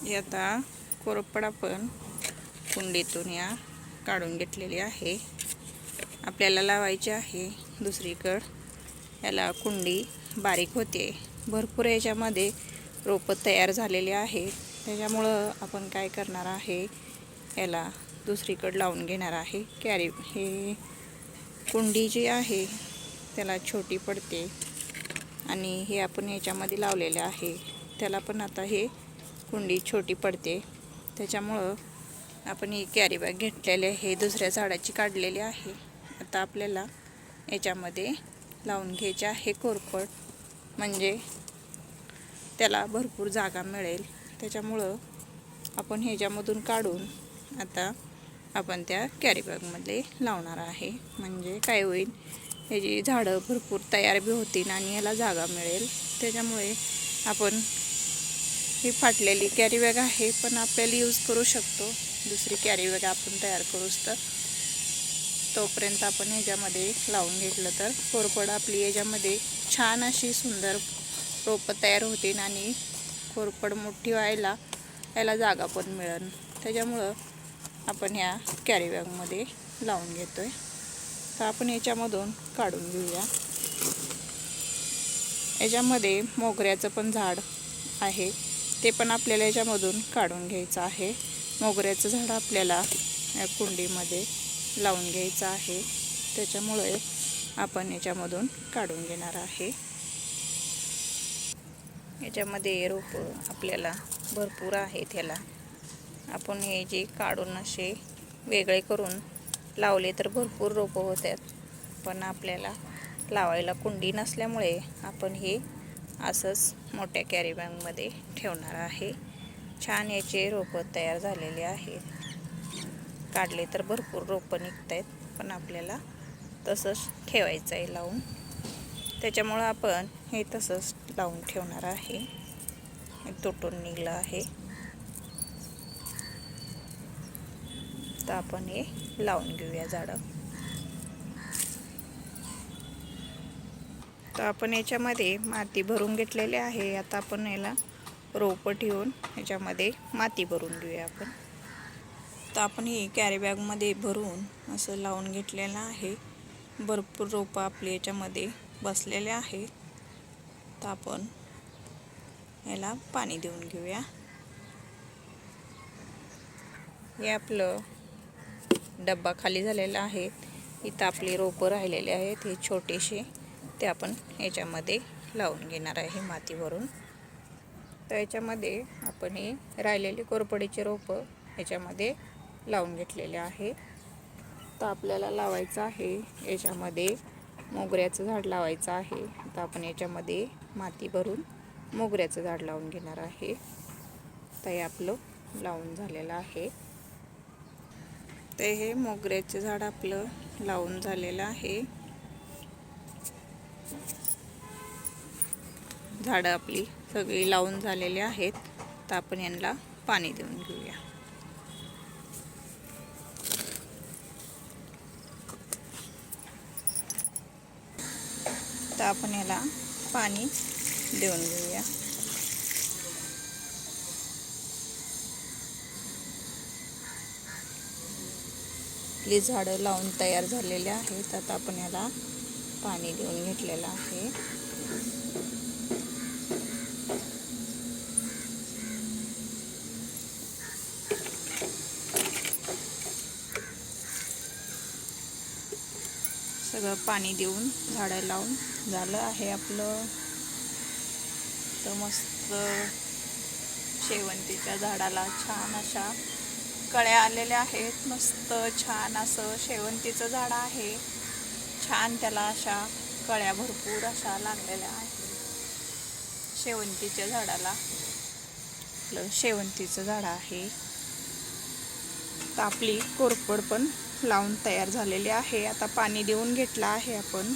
ही आता कोरपड आपण कुंडीतून या काढून घेतलेली आहे. आपल्याला लावायची आहे दुसरीकडं. याला कुंडी बारीक होते, भरपूर याच्यामध्ये रोपं तयार झालेली आहे. त्याच्यामुळं आपण काय करणार आहे, याला दुसरीकडं लावून घेणार आहे. हे कुंडी जी आहे त्याला छोटी पडते आणि हे आपण याच्यामध्ये लावलेले आहे त्याला पण आता हे कुंडी छोटी पडते. त्याच्यामुळं आपण ही कॅरी बॅग घेतलेली आहे, दुसऱ्या झाडाची काढलेली आहे. आता आपल्याला याच्यामध्ये लावून घ्यायचे आहे कोरपड, म्हणजे त्याला भरपूर जागा मिळेल. त्याच्यामुळं आपण ह्याच्यामधून काढून आता आपण त्या कॅरी बॅगमध्ये लावणार आहे. म्हणजे काय होईल, ह्याची झाडं भरपूर तयार बी होतील आणि याला जागा मिळेल. त्याच्यामुळे आपण ही फाटलेली कॅरी बॅग आहे, पण आपल्याला यूज करू शकतो. दुसरी कॅरी बॅग आपण तयार करूच तर तोपर्यंत आपण ह्याच्यामध्ये लावून घेतलं तर कोरपड आपली याच्यामध्ये छान अशी सुंदर रोपं तयार होतील आणि कोरपड मोठी व्हायला याला जागा पण मिळेल. त्याच्यामुळं आपण ह्या कॅरी बॅगमध्ये लावून घेतोय. तर आपण याच्यामधून काढून घेऊया. याच्यामध्ये मोगऱ्याचं पण झाड आहे, ते पण आपल्याला याच्यामधून काढून घ्यायचं आहे. मोगऱ्याचं झाड आपल्याला या कुंडीमध्ये लावून घ्यायचं आहे. त्याच्यामुळे आपण याच्यामधून काढून घेणार आहे. याच्यामध्ये रोपं आपल्याला भरपूर आहेत. ह्याला आपण हे जे काढून असे वेगळे करून लावले तर भरपूर रोपं होतात, पण आपल्याला लावायला कुंडी नसल्यामुळे आपण हे असंच मोठ्या कॅरी बॅगमध्ये ठेवणार आहे. छान याचे रोपं तयार झालेले आहेत. काढले तर भरपूर रोपं निघत आहेत, पण आपल्याला तसंच ठेवायचं आहे लावून. त्याच्यामुळं आपण हे तसंच लावून ठेवणार आहे. हे तुटून निघलं आहे, तर आपण हे लावून घेऊया झाडं. तर आपण याच्यामध्ये माती भरून घेतलेली आहे. आता आपण याला रोपं ठेवून याच्यामध्ये माती भरून घेऊया आपण. तर आपण ही कॅरी बॅगमध्ये भरून असं लावून घेतलेलं आहे. भरपूर रोपं आपले याच्यामध्ये बसलेले आहे. तर आपण याला पाणी देऊन घेऊया. हे आपलं डब्बा खाली झालेला आहे. इथं आपले रोपं राहिलेले आहेत हे छोटेसे, ते आपण याच्यामध्ये लावून घेणार आहे माती भरून. तर याच्यामध्ये आपण हे राहिलेले कोरपडीचे रोपं याच्यामध्ये लावून घेतलेले आहे. तर आपल्याला लावायचं आहे याच्यामध्ये मोगऱ्याचं झाड लावायचं आहे. तर आपण याच्यामध्ये माती भरून मोगऱ्याचं झाड लावून घेणार आहे. तर हे आपलं लावून झालेलं आहे. तर हे मोगऱ्याचं झाड आपलं लावून झालेलं आहे. झाडं आपली सगळी लावून झालेली आहेत. तर आपण यांना पाणी देऊन घेऊया. तर आपण याला पाणी देऊन घेऊया. आपली झाडं लावून तयार झालेली आहेत. आता आपण याला पाणी देऊन घेतलेलं आहे. सगळं पाणी देऊन झाडं लावून झालं आहे आपलं. तर मस्त शेवंतीच्या झाडाला छान अशा कळ्या आलेल्या आहेत. मस्त छान असं शेवंतीचं झाड आहे. छान त्याला अशा कळ्या भरपूर अशा लागलेल्या आहेत. शेवंतीच्या झाडाला आपलं शेवंतीचं झाड आहे. तर आपली कोरपड पण लावून तयार झालेली आहे. आता पाणी देऊन घेतलं आहे आपण.